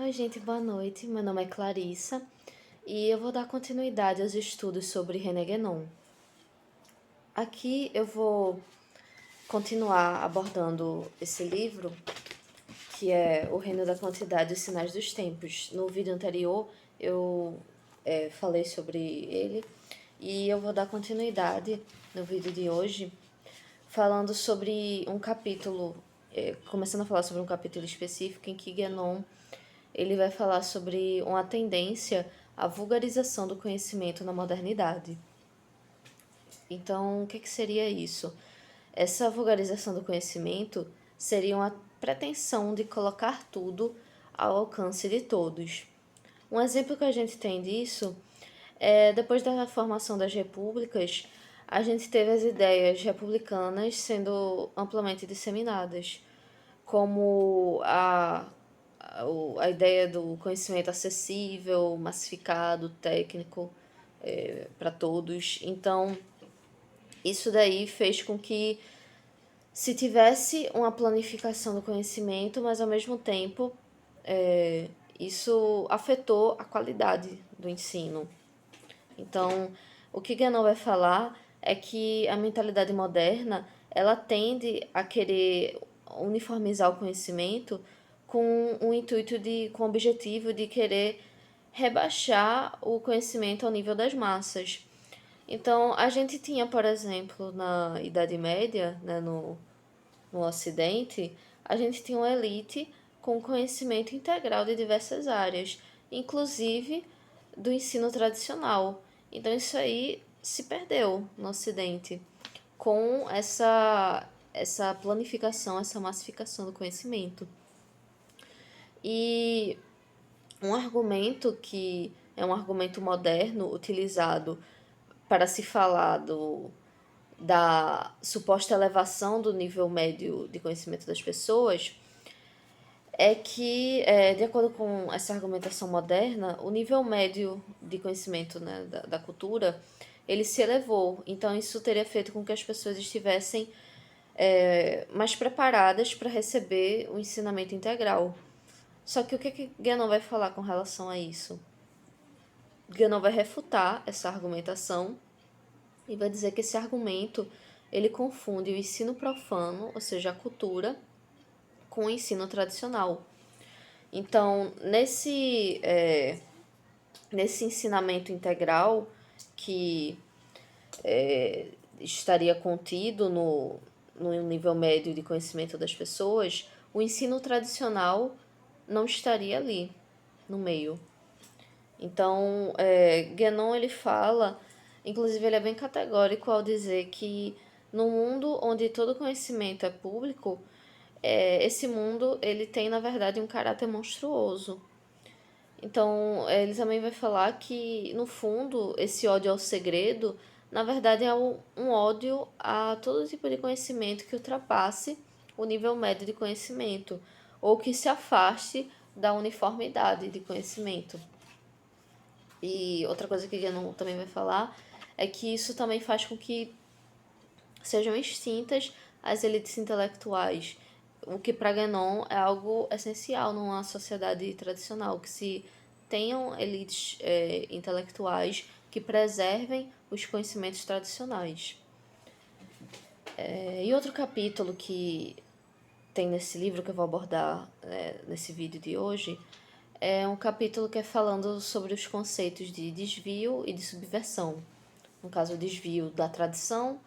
Oi, gente, boa noite. Meu nome é Clarissa e eu vou dar continuidade aos estudos sobre René Guénon. Aqui eu vou continuar abordando esse livro, que é O Reino da Quantidade e os Sinais dos Tempos. No vídeo anterior eu falei sobre ele e eu vou dar continuidade no vídeo de hoje, falando sobre um capítulo, começando a falar sobre um capítulo específico em que Guénon ele vai falar sobre uma tendência à vulgarização do conhecimento na modernidade. Então, o que seria isso? Essa vulgarização do conhecimento seria uma pretensão de colocar tudo ao alcance de todos. Um exemplo que a gente tem disso é depois da formação das repúblicas, a gente teve as ideias republicanas sendo amplamente disseminadas, como a ideia do conhecimento acessível, massificado, técnico, para todos. Então, isso daí fez com que se tivesse uma planificação do conhecimento, mas ao mesmo tempo isso afetou a qualidade do ensino. Então, o que Guénon vai falar é que a mentalidade moderna ela tende a querer uniformizar o conhecimento com o intuito com o objetivo de querer rebaixar o conhecimento ao nível das massas. Então, a gente tinha, por exemplo, na Idade Média, né, no Ocidente, a gente tinha uma elite com conhecimento integral de diversas áreas, inclusive do ensino tradicional. Então, isso aí se perdeu no Ocidente com essa planificação, essa massificação do conhecimento. E um argumento que é um argumento moderno utilizado para se falar da suposta elevação do nível médio de conhecimento das pessoas é que, de acordo com essa argumentação moderna, o nível médio de conhecimento, né, da cultura, ele se elevou. Então, isso teria feito com que as pessoas estivessem mais preparadas para receber o ensinamento integral. Só que o que Guénon vai falar com relação a isso? Guénon vai refutar essa argumentação e vai dizer que esse argumento ele confunde o ensino profano, ou seja, a cultura, com o ensino tradicional. Então, nesse ensinamento integral que estaria contido no nível médio de conhecimento das pessoas, o ensino tradicional não estaria ali, no meio. Então, Guénon ele fala, inclusive ele é bem categórico ao dizer que no mundo onde todo conhecimento é público, esse mundo ele tem, na verdade, um caráter monstruoso. Então, ele também vai falar que, no fundo, esse ódio ao segredo, na verdade, é um ódio a todo tipo de conhecimento que ultrapasse o nível médio de conhecimento, ou que se afaste da uniformidade de conhecimento. E outra coisa que Guénon também vai falar é que isso também faz com que sejam extintas as elites intelectuais, o que para Guénon é algo essencial numa sociedade tradicional, que se tenham elites intelectuais que preservem os conhecimentos tradicionais. E outro capítulo que tem nesse livro que eu vou abordar nesse vídeo de hoje é um capítulo que é falando sobre os conceitos de desvio e de subversão. No caso, o desvio da tradição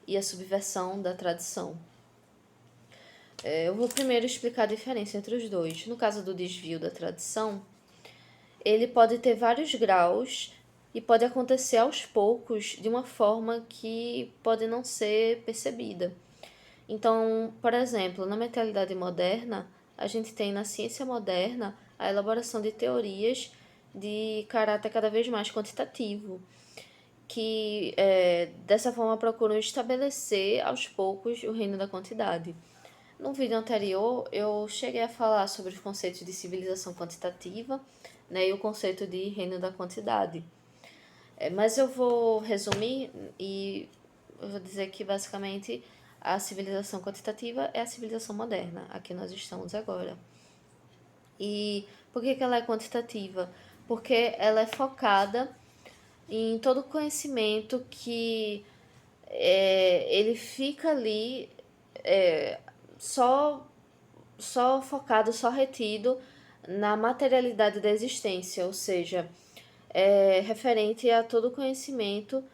e a subversão da tradição. Eu vou primeiro explicar a diferença entre os dois. No caso do desvio da tradição, ele pode ter vários graus e pode acontecer aos poucos de uma forma que pode não ser percebida. Então, por exemplo, na mentalidade moderna, a gente tem na ciência moderna a elaboração de teorias de caráter cada vez mais quantitativo, que dessa forma procuram estabelecer aos poucos o reino da quantidade. No vídeo anterior, eu cheguei a falar sobre os conceitos de civilização quantitativa, né, e o conceito de reino da quantidade. Mas eu vou resumir e eu vou dizer que basicamente a civilização quantitativa é a civilização moderna, a que nós estamos agora. E por que ela é quantitativa? Porque ela é focada em todo o conhecimento que ele fica ali só, só focado, só retido na materialidade da existência, ou seja, referente a todo o conhecimento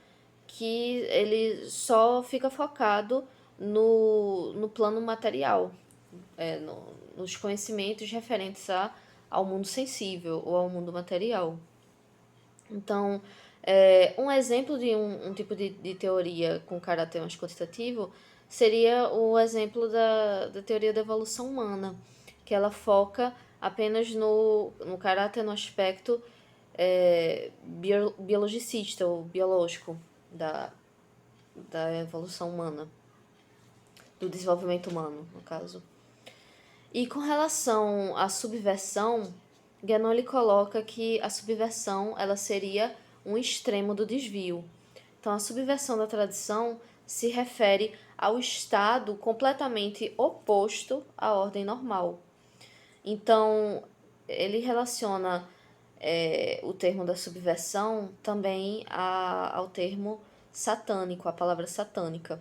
que ele só fica focado no plano material, nos conhecimentos referentes ao mundo sensível ou ao mundo material. Então, um exemplo de um tipo de teoria com caráter mais quantitativo seria o exemplo da teoria da evolução humana, que ela foca apenas no caráter, no aspecto biologicista ou biológico da evolução humana, do desenvolvimento humano, no caso. E com relação à subversão, Guénon ele coloca que a subversão ela seria um extremo do desvio. Então, a subversão da tradição se refere ao estado completamente oposto à ordem normal. Então, ele relaciona o termo da subversão também ao termo satânico, a palavra satânica.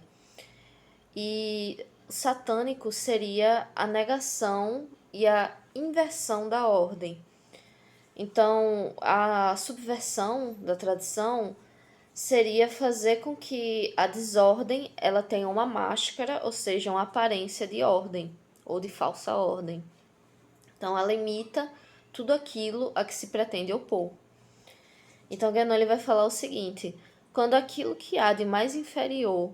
E satânico seria a negação e a inversão da ordem. Então, a subversão da tradição seria fazer com que a desordem ela tenha uma máscara, ou seja, uma aparência de ordem ou de falsa ordem. Então, ela imita tudo aquilo a que se pretende opor. Então, Guénon ele vai falar o seguinte: quando aquilo que há de mais inferior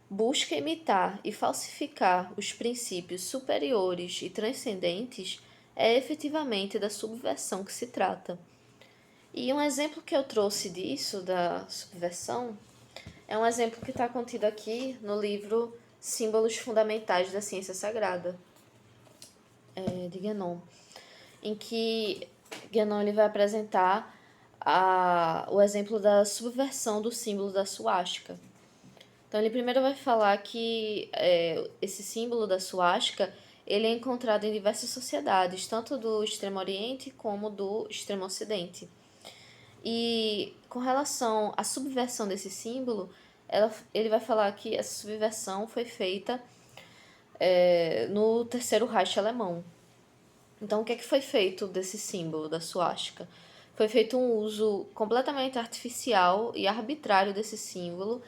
busca imitar e falsificar os princípios superiores e transcendentes, é efetivamente da subversão que se trata. E um exemplo que eu trouxe disso, da subversão, é um exemplo que está contido aqui no livro Símbolos Fundamentais da Ciência Sagrada, de Guénon, em que Guénon ele vai apresentar o exemplo da subversão do símbolo da suástica. Então, ele primeiro vai falar que esse símbolo da suástica ele é encontrado em diversas sociedades, tanto do Extremo Oriente como do Extremo Ocidente. E com relação à subversão desse símbolo, ele vai falar que essa subversão foi feita no Terceiro Reich alemão. Então, o que foi feito desse símbolo, da suástica? Foi feito um uso completamente artificial e arbitrário desse símbolo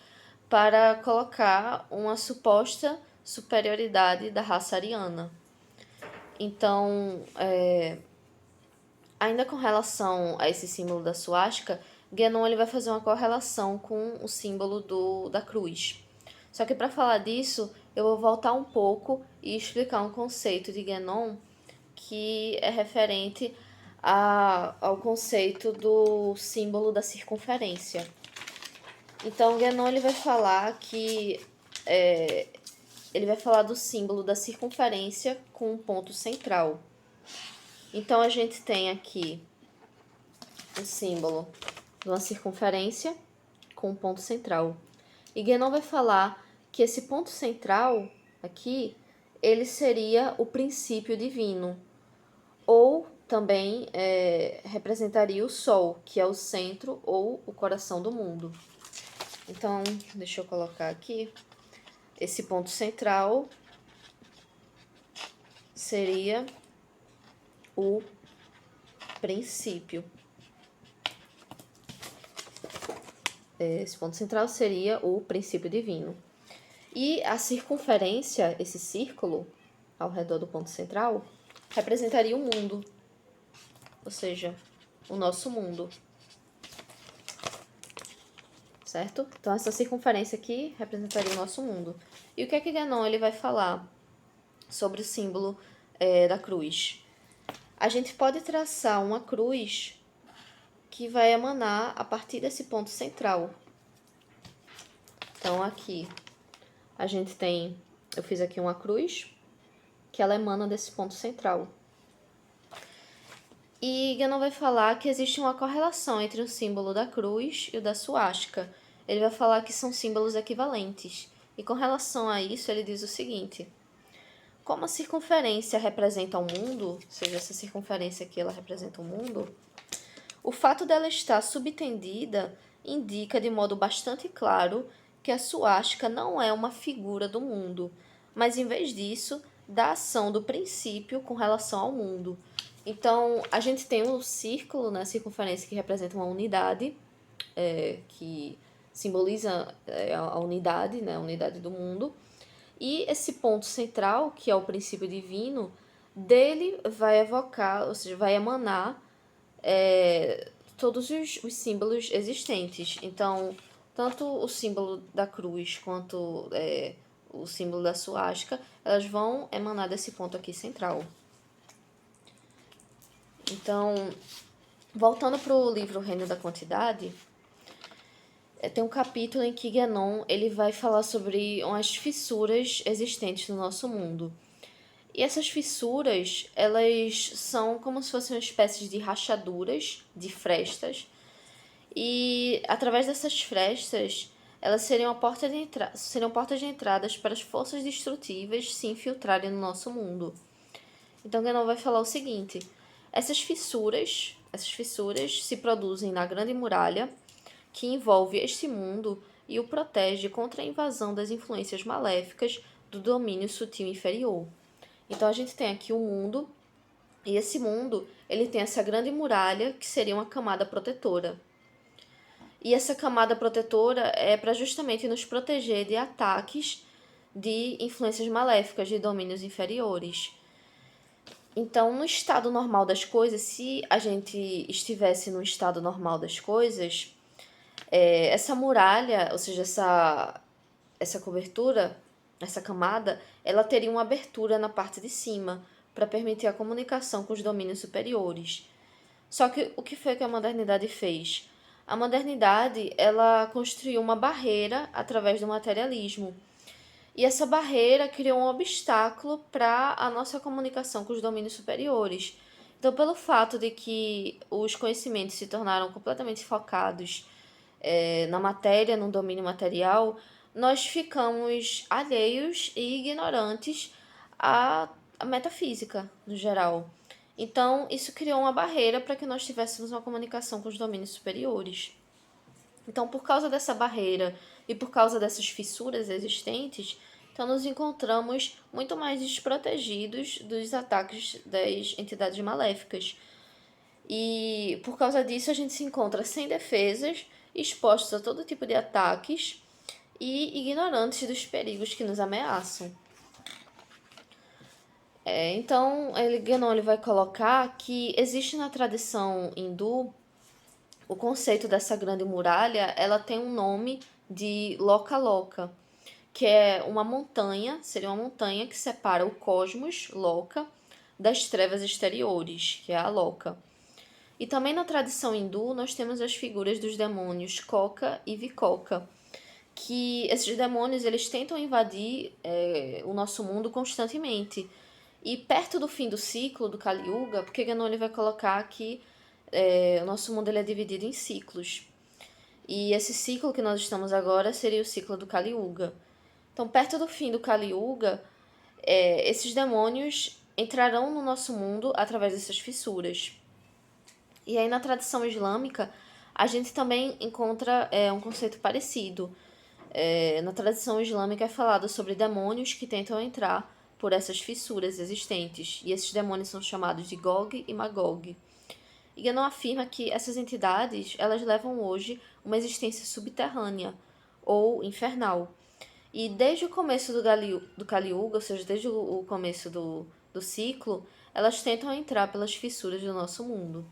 para colocar uma suposta superioridade da raça ariana. Então, ainda com relação a esse símbolo da suástica, Guénon ele vai fazer uma correlação com o símbolo da cruz. Só que para falar disso, eu vou voltar um pouco e explicar um conceito de Guénon que é referente ao conceito do símbolo da circunferência. Então, Guénon ele vai falar que ele vai falar do símbolo da circunferência com um ponto central. Então, a gente tem aqui o símbolo de uma circunferência com um ponto central. E Guénon vai falar que esse ponto central aqui, ele seria o princípio divino. Ou também representaria o Sol, que é o centro ou o coração do mundo. Então, deixa eu colocar aqui. Esse ponto central seria o princípio. Esse ponto central seria o princípio divino. E a circunferência, esse círculo ao redor do ponto central, representaria o mundo. Ou seja, o nosso mundo. Certo? Então, essa circunferência aqui representaria o nosso mundo. E o que é que Guénon ele vai falar sobre o símbolo da cruz? A gente pode traçar uma cruz que vai emanar a partir desse ponto central. Então, aqui a gente tem... Eu fiz aqui uma cruz que ela emana desse ponto central. E Guénon vai falar que existe uma correlação entre o símbolo da cruz e o da suástica. Ele vai falar que são símbolos equivalentes. E com relação a isso, ele diz o seguinte: como a circunferência representa o mundo, ou seja, essa circunferência aqui ela representa o mundo, o fato dela estar subtendida indica de modo bastante claro que a suástica não é uma figura do mundo, mas em vez disso, da ação do princípio com relação ao mundo. Então, a gente tem um círculo, né, circunferência, que representa uma unidade, que simboliza a unidade, né, a unidade do mundo. E esse ponto central, que é o princípio divino, dele vai evocar, ou seja, vai emanar todos os símbolos existentes. Então, tanto o símbolo da cruz quanto o símbolo da suástica, elas vão emanar desse ponto aqui central. Então, voltando para o livro O Reino da Quantidade, tem um capítulo em que Guénon ele vai falar sobre as fissuras existentes no nosso mundo. E essas fissuras, elas são como se fossem uma espécie de rachaduras, de frestas. E através dessas frestas, elas seriam portas de entradas para as forças destrutivas se infiltrarem no nosso mundo. Então Guénon vai falar o seguinte: essas fissuras se produzem na Grande Muralha, que envolve este mundo e o protege contra a invasão das influências maléficas do domínio sutil inferior. Então a gente tem aqui o mundo, e esse mundo ele tem essa grande muralha, que seria uma camada protetora. E essa camada protetora é para justamente nos proteger de ataques de influências maléficas de domínios inferiores. Então, no estado normal das coisas, se a gente estivesse no estado normal das coisas, essa muralha, ou seja, essa cobertura, essa camada, ela teria uma abertura na parte de cima para permitir a comunicação com os domínios superiores. Só que o que foi que a modernidade fez? A modernidade, ela construiu uma barreira através do materialismo. E essa barreira criou um obstáculo para a nossa comunicação com os domínios superiores. Então, pelo fato de que os conhecimentos se tornaram completamente focados na matéria, no domínio material, nós ficamos alheios e ignorantes à metafísica, no geral. Então, isso criou uma barreira para que nós tivéssemos uma comunicação com os domínios superiores. Então, por causa dessa barreira e por causa dessas fissuras existentes, então nos encontramos muito mais desprotegidos dos ataques das entidades maléficas. E por causa disso, a gente se encontra sem defesas, expostos a todo tipo de ataques e ignorantes dos perigos que nos ameaçam. Então, Guénon ele vai colocar que existe na tradição hindu o conceito dessa grande muralha, ela tem um nome de Loka Loka, que é uma montanha, seria uma montanha que separa o cosmos, Loka, das trevas exteriores, que é a Loka. E também na tradição hindu nós temos as figuras dos demônios Koka e Vikoka, que esses demônios eles tentam invadir o nosso mundo constantemente. E perto do fim do ciclo do Kali Yuga, porque Guénon ele vai colocar que o nosso mundo ele é dividido em ciclos. E esse ciclo que nós estamos agora seria o ciclo do Kali Yuga. Então, perto do fim do Kali Yuga, esses demônios entrarão no nosso mundo através dessas fissuras. E aí, na tradição islâmica, a gente também encontra um conceito parecido. Na tradição islâmica é falado sobre demônios que tentam entrar por essas fissuras existentes. E esses demônios são chamados de Gog e Magog. E Guénon afirma que essas entidades elas levam hoje uma existência subterrânea ou infernal. E desde o começo do Kali Yuga, ou seja, desde o começo do ciclo, elas tentam entrar pelas fissuras do nosso mundo.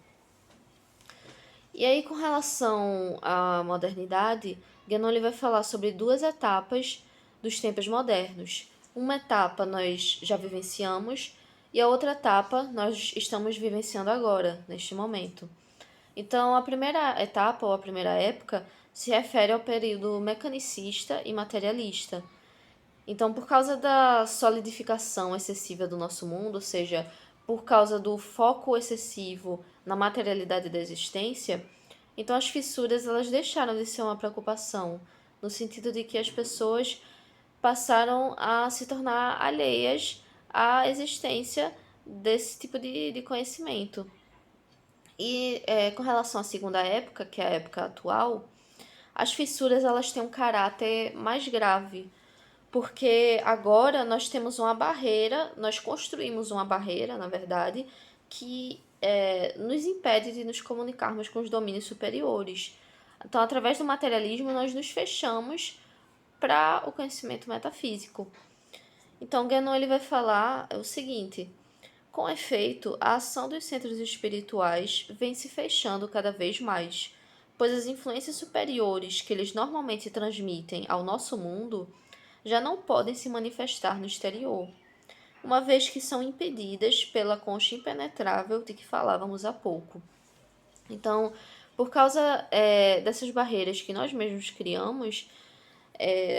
E aí, com relação à modernidade, Guénon vai falar sobre duas etapas dos tempos modernos. Uma etapa nós já vivenciamos e a outra etapa nós estamos vivenciando agora, neste momento. Então, a primeira etapa, ou a primeira época, se refere ao período mecanicista e materialista. Então, por causa da solidificação excessiva do nosso mundo, ou seja, por causa do foco excessivo na materialidade da existência, então as fissuras elas deixaram de ser uma preocupação, no sentido de que as pessoas passaram a se tornar alheias a existência desse tipo de conhecimento. E com relação à segunda época, que é a época atual, as fissuras elas têm um caráter mais grave, porque agora nós temos uma barreira, nós construímos uma barreira, na verdade, que nos impede de nos comunicarmos com os domínios superiores. Então, através do materialismo, nós nos fechamos para o conhecimento metafísico. Então, Guénon ele vai falar o seguinte: com efeito, a ação dos centros espirituais vem se fechando cada vez mais, pois as influências superiores que eles normalmente transmitem ao nosso mundo já não podem se manifestar no exterior, uma vez que são impedidas pela concha impenetrável de que falávamos há pouco. Então, por causa dessas barreiras que nós mesmos criamos,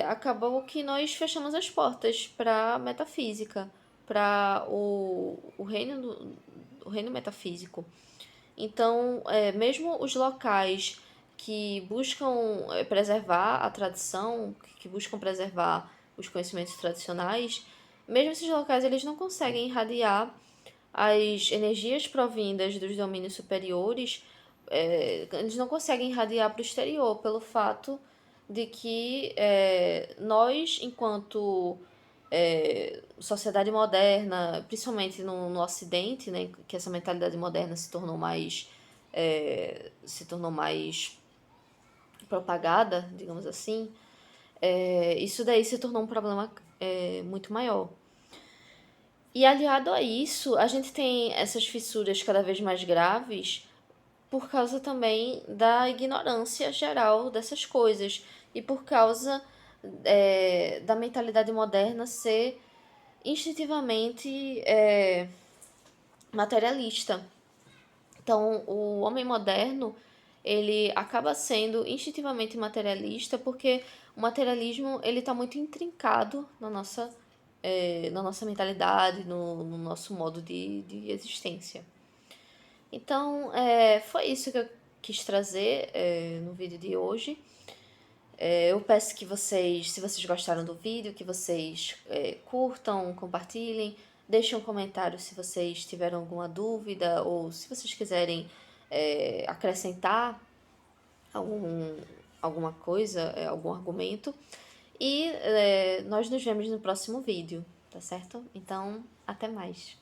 acabou que nós fechamos as portas para a metafísica, para o reino metafísico. Então, mesmo os locais que buscam preservar a tradição, que buscam preservar os conhecimentos tradicionais, mesmo esses locais eles não conseguem irradiar as energias provindas dos domínios superiores, eles não conseguem irradiar para o exterior, pelo fato de que nós, enquanto sociedade moderna, principalmente no Ocidente, né, que essa mentalidade moderna se tornou mais propagada, digamos assim, isso daí se tornou um problema muito maior. E aliado a isso, a gente tem essas fissuras cada vez mais graves por causa também da ignorância geral dessas coisas e por causa da mentalidade moderna ser instintivamente materialista. Então, o homem moderno ele acaba sendo instintivamente materialista porque o materialismo ele está muito intrincado na nossa mentalidade, no nosso modo de existência. Então, foi isso que eu quis trazer no vídeo de hoje. Eu peço que vocês, se vocês gostaram do vídeo, que vocês curtam, compartilhem, deixem um comentário se vocês tiveram alguma dúvida ou se vocês quiserem acrescentar algum, alguma coisa, algum argumento. E nós nos vemos no próximo vídeo, tá certo? Então, até mais.